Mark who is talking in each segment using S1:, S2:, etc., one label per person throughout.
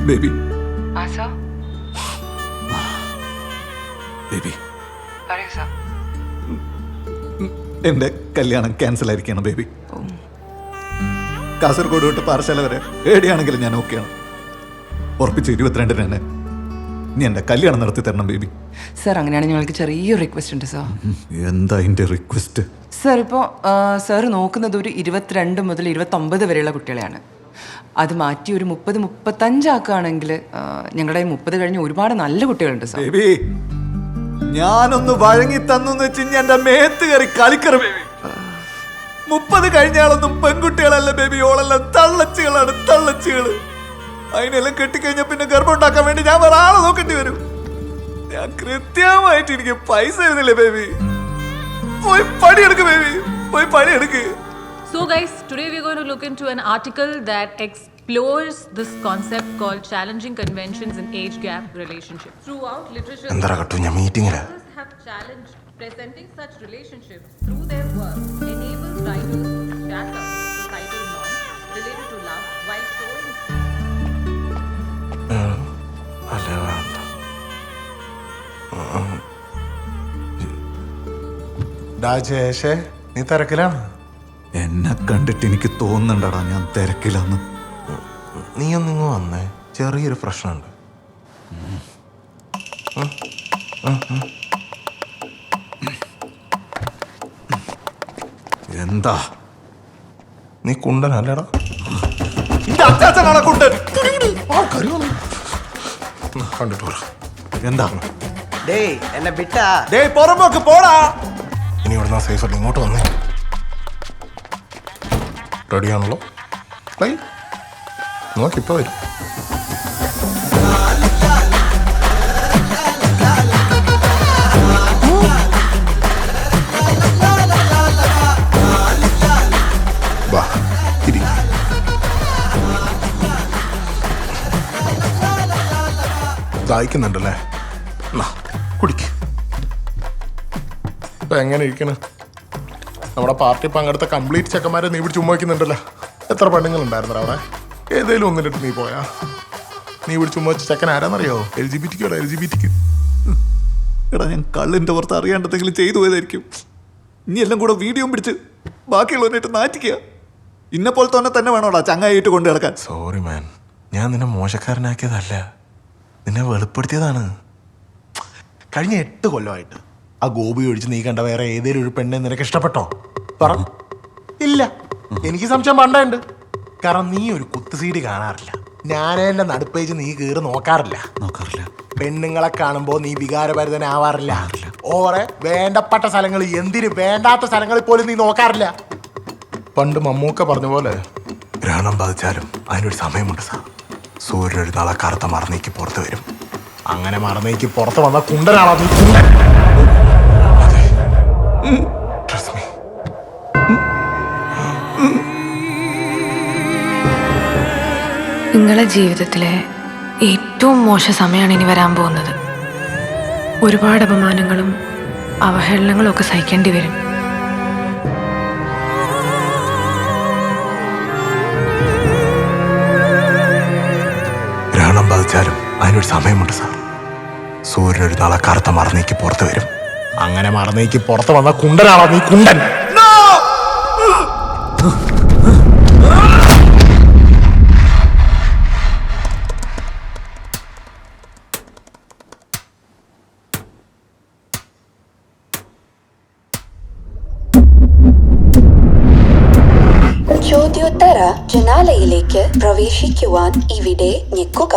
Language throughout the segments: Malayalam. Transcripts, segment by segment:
S1: ബേബി
S2: ആസാ
S1: ബേബി
S2: പറയൂ സാർ.
S1: എൻ്റെ കല്യാണം ക്യാൻസൽ ആയിരിക്കണം ബേബി. കാസർഗോഡ് തൊട്ട് പാറശാല വരെ എവിടെയാണെങ്കിലും ഞാൻ ഓക്കെയാണ്. ഉറപ്പിച്ച് 22 തന്നെ നീ എൻ്റെ കല്യാണം നടത്തി തരണം ബേബി.
S2: സാർ അങ്ങനെയാണെങ്കിൽ ഞങ്ങൾക്ക് ചെറിയൊരു റിക്വസ്റ്റ് ഉണ്ട് സാർ.
S1: എന്താ എൻ്റെ റിക്വസ്റ്റ്?
S2: സാർ ഇപ്പോൾ സാർ നോക്കുന്നത് ഒരു 22 മുതൽ 29 വരെയുള്ള കുട്ടികളെയാണ്. അത് മാറ്റി ഒരു 30-35 ആക്കുകയാണെങ്കിൽ ഞങ്ങളുടെ 30 കഴിഞ്ഞ് ഒരുപാട് നല്ല കുട്ടികളുണ്ട് സാർ.
S1: ബേബി ഞാനൊന്ന് വഴങ്ങി തന്നു വെച്ച് എൻ്റെ മേത്ത് കയറി കളിക്കറ ബേബി. 30 കഴിഞ്ഞാളൊന്നും പെൺകുട്ടികളല്ല ബേബി, ഓളെല്ലാം തള്ളച്ചികളാണ്, തള്ളച്ചികള്. അതിനെല്ലാം കെട്ടിക്കഴിഞ്ഞാൽ പിന്നെ ഗർഭം ഉണ്ടാക്കാൻ വേണ്ടി ഞാൻ വേറെ ആളെ നോക്കേണ്ടി വരും. ഞാൻ കൃത്യമായിട്ട് എനിക്ക് പൈസ തരുന്നില്ലേ ബേബി. പോയി പണിയെടുക്ക് ബേബി, പോയി പണിയെടുക്ക്.
S3: So guys, today we're going to look into an article that explores this concept called challenging conventions in age gap relationships. Throughout literature, others have challenged presenting such relationships through their work enables writers to shatter societal norms related to love while showing
S4: രാജേഷേ, നീ തിരക്കിലാണ്?
S1: എന്നെ കണ്ടിട്ട് എനിക്ക് തോന്നുന്നുണ്ടടാ ഞാൻ തിരക്കിലാന്ന്.
S4: നീ ഒന്നിങ്ങ് വന്നേ, ചെറിയൊരു പ്രശ്നമുണ്ട്.
S1: എന്താ?
S4: നീ കുണ്ടനല്ലടാ?
S1: കുണ്ടൻ
S4: കണ്ടിട്ട് പറ.
S1: എന്താ?
S5: എന്നെ വിട്ടാ
S1: പുറമ്പോക്ക് പോടാ.
S4: ഇനി ഇവിടുന്ന് സേഫ് അല്ല, ഇങ്ങോട്ട് വന്നേ. റെഡിയാണല്ലോ? നോക്കിപ്പോ വരും. വാ, ഇരി. ദാഹിക്കുന്നുണ്ടല്ലേ? കുടിക്ക്. ഇപ്പൊ എങ്ങനെ ഇരിക്കണ്? നമ്മുടെ പാർട്ടി പങ്കെടുത്ത കംപ്ലീറ്റ് ചെക്കന്മാരെ നീ ഇവിടെ ചുമ്മാ വയ്ക്കുന്നുണ്ടല്ലോ. എത്ര പെണ്ണുങ്ങളുണ്ടായിരുന്നു അവിടെ? ഏതേലും ഒന്നിലിട്ട് നീ പോയാ? നീ ഇവിടെ ചുമ്മാ വെച്ച ചെക്കൻ ആരാന്നറിയോ? LGBT.
S1: എടാ ഞാൻ കള്ളിൻ്റെ പുറത്ത് അറിയാണ്ടെന്തെങ്കിലും ചെയ്തു പോയതായിരിക്കും. ഇനി എല്ലാം കൂടെ വീഡിയോ പിടിച്ച് ബാക്കിയുള്ളവരായിട്ട് നാറ്റിക്കുക. ഇന്നെപ്പോലെ തന്നെ വേണോടാ ചങ്ങായിട്ട് കൊണ്ട് കിടക്കാൻ.
S4: സോറി മാൻ, ഞാൻ നിന്നെ മോശക്കാരനാക്കിയതല്ല, നിന്നെ വെളിപ്പെടുത്തിയതാണ്. കഴിഞ്ഞ 8 കൊല്ലമായിട്ട് ആ ഗോപി ഒഴിച്ച് നീ കണ്ട വേറെ ഏതെങ്കിലും ഒരു പെണ്ണെ നിനക്ക് ഇഷ്ടപ്പെട്ടോ? പറ. ഇല്ല. എനിക്ക് സംശയം പണ്ടുണ്ട്. കാരണം നീ ഒരു കുത്തുസീഡി കാണാറില്ല. ഞാനെന്റെ നടുപ്പേജ് നീ കീറി നോക്കാറില്ല. പെണ്ണുങ്ങളെ കാണുമ്പോൾ നീ വികാരഭരിതനാവാറില്ല. ഓറെ വേണ്ടപ്പെട്ട സ്ഥലങ്ങൾ, എന്തിന് വേണ്ടാത്ത സ്ഥലങ്ങളിൽ പോലും നീ നോക്കാറില്ല. പണ്ട് മമ്മൂക്ക പറഞ്ഞ പോലെ ഗ്രഹണം ബാധിച്ചാലും അതിനൊരു സമയമുണ്ട് സാർ. സൂര്യൻ ഒരു നാളെ കറുത്ത മറന്നേക്ക് പുറത്ത് വരും. അങ്ങനെ മറന്നേക്ക് പുറത്ത് വന്ന കുണ്ടനാണോ നീ? കുണ്ടൻ. Trust me.
S6: നിങ്ങളുടെ ജീവിതത്തിലെ ഏറ്റവും മോശം സമയമാണ് ഇനി വരാൻ പോകുന്നത്. ഒരുപാട് അപമാനങ്ങളും അവഹേളനങ്ങളും ഒക്കെ സഹിക്കേണ്ടി വരും.
S4: ഗ്രഹണം ബാധിച്ചാലും അതിനൊരു സമയമുണ്ട് സാർ. സൂര്യൻ ഒരു നാളെ കറുത്ത മറന്നേക്ക് പുറത്ത് വരും. അങ്ങനെ മറന്നേക്ക് പുറത്ത് വന്ന കുണ്ടനാണോ നീ? കുണ്ടൻ.
S7: ചോദ്യോത്തര ജനാലയിലേക്ക് പ്രവേശിക്കുവാൻ ഇവിടെ ഞെക്കുക.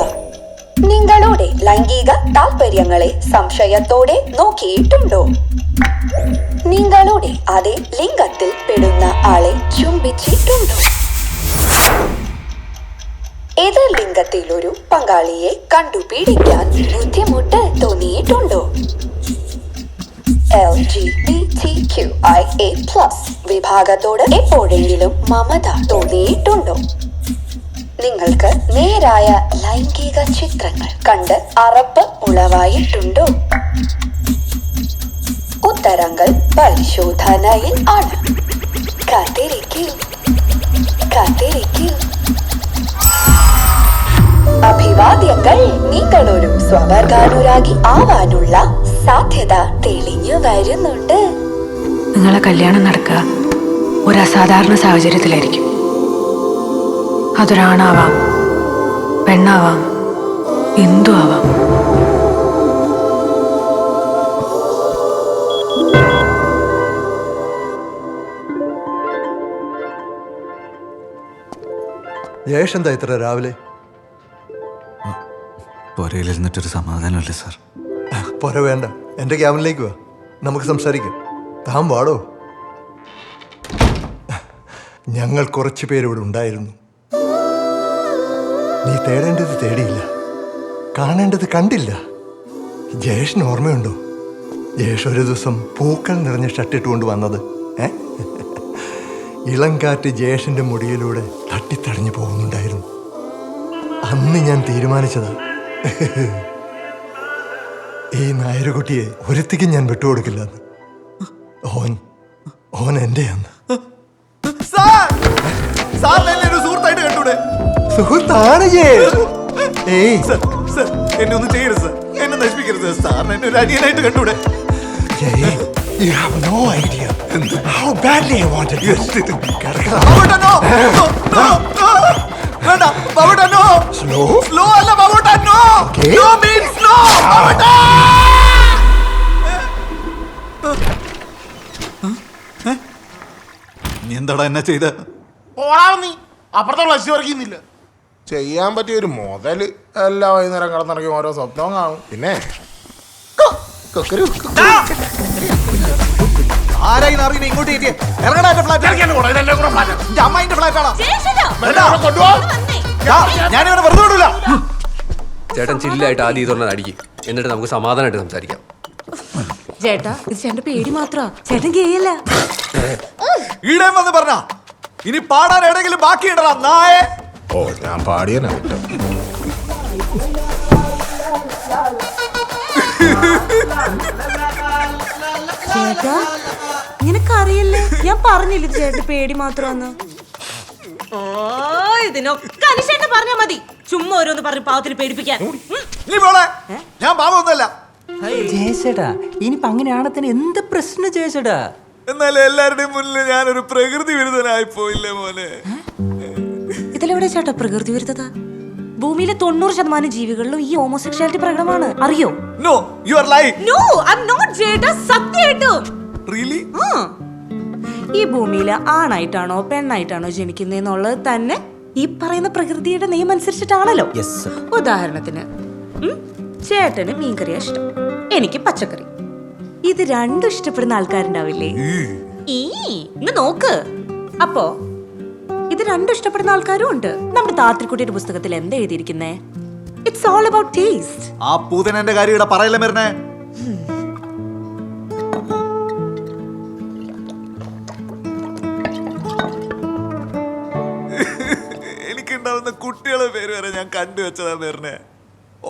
S7: നിങ്ങളുടെ ലൈംഗിക താല്പര്യങ്ങളെ സംശയത്തോടെ നോക്കിയിട്ടുണ്ടോ? നിങ്ങളുടെ അതേ ലിംഗത്തിൽ പെടുന്ന ആളെ ചുംബിച്ചിട്ടുണ്ടോ? എതിർ ലിംഗത്തിലൊരു പങ്കാളിയെ കണ്ടുപിടിക്കാൻ ബുദ്ധിമുട്ട് തോന്നിയിട്ടുണ്ടോ? LGBTQIA+ വിഭാഗത്തോട് എപ്പോഴെങ്കിലും മമത തോന്നിയിട്ടുണ്ടോ? നിങ്ങൾക്ക് നേരായ ലൈംഗിക ചിത്രങ്ങൾ കണ്ട് അറപ്പ് ഉളവായിട്ടുണ്ടോ? ഉത്തരങ്ങൾ പരിശോധനയിൽ ആണ്. കാത്തിരിക്കൂ. അഭിവാദ്യങ്ങൾ. നിങ്ങളൊരു സ്വവർഗാനുരാഗി ആവാനുള്ള സാധ്യത തെളിഞ്ഞു വരുന്നുണ്ട്.
S6: നിങ്ങളെ കല്യാണം നടക്കുക ഒരു അസാധാരണ സാഹചര്യത്തിലായിരിക്കും. അതൊരാണാവാം, പെണ്ണാവാം, എന്തു ആവാം.
S1: ജയേഷ് എന്താ ഇത്ര രാവിലെ?
S8: പുരയിലിരുന്നിട്ടൊരു സമാധാനമല്ലേ സാർ?
S1: പോരെ, വേണ്ട, എൻ്റെ ക്യാബിനിലേക്ക് വാ, നമുക്ക് സംസാരിക്കാം. താൻ പാടോ. ഞങ്ങൾ കുറച്ച് പേരിവിടെ ഉണ്ടായിരുന്നു. നീ തേടേണ്ടത് തേടിയില്ല, കാണേണ്ടത് കണ്ടില്ല. ജയേഷിന് ഓർമ്മയുണ്ടോ? ജയേഷ് ഒരു ദിവസം പൂക്കൾ നിറഞ്ഞ ഷർട്ടിട്ടുകൊണ്ട് വന്നത്. ഇളം കാറ്റ് ജയേഷിന്റെ മുടിയിലൂടെ തട്ടിത്തടഞ്ഞു പോകുന്നുണ്ടായിരുന്നു. അന്ന് ഞാൻ തീരുമാനിച്ചതാ, ഈ നായരുകുട്ടിയെ ഒരുത്തിക്കും ഞാൻ വിട്ടുകൊടുക്കില്ലെന്ന്. ഓൻ എന്റെയാന്ന്.
S4: സുഹൃത്തായിട്ട് കണ്ടൂടെ?
S1: സുഹൃത്താണ്
S4: എന്നെ ഒന്നും ചെയ്യരുത് സാർ, എന്നെ നശിപ്പിക്കരുത് സാറിന് എന്നെ ഒരു അനിയനായിട്ട് കണ്ടൂടെ?
S1: You have no idea how badly I wanted this.
S4: ബാബുട്ടാ, no! No! വേണ്ട, ബാബുട്ടാ, no!
S1: Slow?
S4: Slow അല്ല ബാബുട്ടാ, no!
S1: Okay.
S4: No means no! ബാബുട്ടാ! നീ എന്താടാ എന്നെ ചെയ്ത?
S9: നീ അപ്പുറത്തെ ലക്ഷ്യം വരയ്ക്കുന്നില്ല. ചെയ്യാൻ പറ്റിയ ഒരു മുതല് എല്ലാ വൈകുന്നേരം കിടന്നിറങ്ങി ഓരോ സ്വപ്നവും കാണും. പിന്നെ
S4: ആരായി അറിയുന്നത്? ഇങ്ങോട്ട് കയറ്റിയേ. ഇറങ്ങടാ എന്റെ ഫ്ലാറ്റ്. എന്റെ അമ്മായിന്റെ ഫ്ലാറ്റാണോ? ഞാനിവിടെ വെറുതെ വിടൂല.
S10: ചേട്ടൻ ചില്ലായിട്ട് ആദ്യം ഇതൊന്നും അടിക്കും, എന്നിട്ട് നമുക്ക് സമാധാനമായിട്ട് സംസാരിക്കാം.
S6: ചേട്ടാ, ഇത് ചേട്ടന്റെ പേടി മാത്രമാ, ചേട്ടൻ കേയല്ല.
S4: ഈടേം വന്ന് പറഞ്ഞ ഇനി പാടാൻ എവിടെയെങ്കിലും ബാക്കിയിടടാ നായേ.
S9: ഓ, ഞാൻ പാടിയനാ.
S6: ചേട്ടാ, നിനക്കറിയില്ലേ, ഞാൻ പറഞ്ഞില്ല ചേട്ടന്റെ പേടി മാത്രമാന്ന്.
S11: ഇതിനൊക്കെ അനുശേഷം പറഞ്ഞാ മതി. ചുമ്മാ ഓരോന്ന് പറഞ്ഞ് പാവത്തിന് പേടിപ്പിക്കാൻ.
S4: നീ പോളെ, ഞാൻ പാവമൊന്നുമല്ല.
S5: ജയസേട്ടാ, ഇനിയിപ്പോ അങ്ങനെയാണത്തിന് എന്ത് പ്രശ്നം ജയസേട്ടാ?
S4: എന്നാലും എല്ലാവരുടെയും മുന്നിൽ ഞാനൊരു പ്രകൃതി വിരുദ്ധനായി പോയില്ലേ മോനെ?
S11: ഇതിലെവിടെ ചേട്ടാ പ്രകൃതി വിരുദ്ധത? ഭൂമിയിലെ 90% ജീവികളിലും ഈ ഹോമോസെക്ഷുവാലിറ്റി പ്രകടമാണ്, അറിയോ?
S4: No, you are lying.
S11: No, I am not ചേട്ടാ, സത്യമായിട്ടും.
S4: റിയലി?
S11: ഈ ഭൂമിയിൽ ആണായിട്ടാണോ പെണ്ണായിട്ടാണോ ജനിക്കുന്നതെന്നുള്ളത് തന്നെ ഈ പറയുന്ന പ്രകൃതിയുടെ നിയമം അനുസരിച്ചിട്ടാണല്ലോ. ഉദാഹരണത്തിന് ചേട്ടന് മീൻകറിയാ ഇഷ്ടം, എനിക്ക് പച്ചക്കറി. ഇത് രണ്ടും ഇഷ്ടപ്പെടുന്ന ആൾക്കാരുണ്ടാവില്ലേ? ഇന്ന് നോക്ക്. അപ്പോ ഇത് രണ്ടും ഇഷ്ടപ്പെടുന്ന ആൾക്കാരും ഉണ്ട്. നമ്മുടെ താത്രിക്കുട്ടിയുടെ പുസ്തകത്തിൽ എന്താ എഴുതിയിരിക്കുന്നേ? It's all about taste.
S4: ആ പൂതനന്റെ കാര്യം ഇവിടെ പറയല്ലേ മരുന്നേ. എനിക്കുണ്ടാവുന്ന കുട്ടികളെ പേര് വരെ ഞാൻ കണ്ടുവച്ചതാ മരുന്നേ.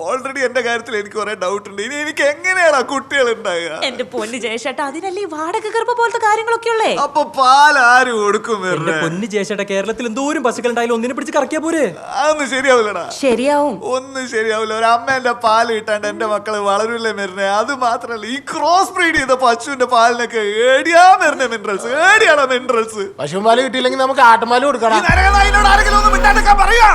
S4: ഓൾറെഡി എന്റെ കാര്യത്തിൽ എനിക്ക് കുറെ ഡൗട്ട് ഉണ്ട്. ഇനി എനിക്ക് എങ്ങനെയാണ് കുട്ടികൾ ഉണ്ടാകുക?
S11: എന്റെ പൊന്ന് ജയശേട്ടാ, അതിനല്ലേ വാടക ഗർഭ പോലത്തെ കാര്യങ്ങളൊക്കെ ഉള്ളേ.
S4: അപ്പൊ പാൽ ആര് കൊടുക്കും?
S5: പൊന്നു ജയസേട്ടാ, കേരളത്തിൽ എന്തോരം പശുക്കളുണ്ടായാലും ഒന്നിനെ പിടിച്ച് കറക്കിയാ പോരെ?
S4: അതൊന്നും ശരിയാവില്ലടാ.
S11: ശരിയാവും.
S4: ഒന്നും ശരിയാവില്ല. ഒരു അമ്മേന്റെ പാല് കിട്ടാണ്ട് എന്റെ മക്കള് വളരൂല്ലേ മരുന്നേ. അത് മാത്രല്ല, ഈ ക്രോസ് ബ്രീഡ് ചെയ്ത പശുവിന്റെ പാലിനൊക്കെ ഏടിയാ മരുന്നേ മിനറൽസ്. ഏടിയാണോ മിനറൽസ്?
S9: പശുപാല് കിട്ടിയില്ലെങ്കിൽ നമുക്ക് ആട്ടുപാല് കൊടുക്കണം.
S4: ആരെങ്കിലും ഒന്നും മിണ്ടാണ്ടിരിക്കാൻ പറയാ.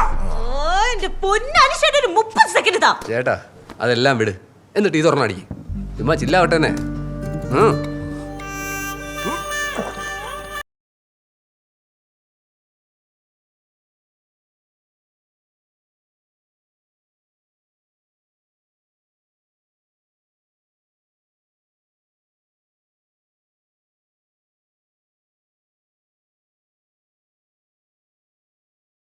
S11: എന്റെ പൊന്നനുശേഷം ഒരു 30 സെക്കൻഡ് താ.
S10: ചേട്ടാ, അതെല്ലാം വിട്, എന്നിട്ട് ഇതൊരെണ്ണം അടിക്കും. ചുമ്മാ ചില്ലാവട്ടെ തന്നെ.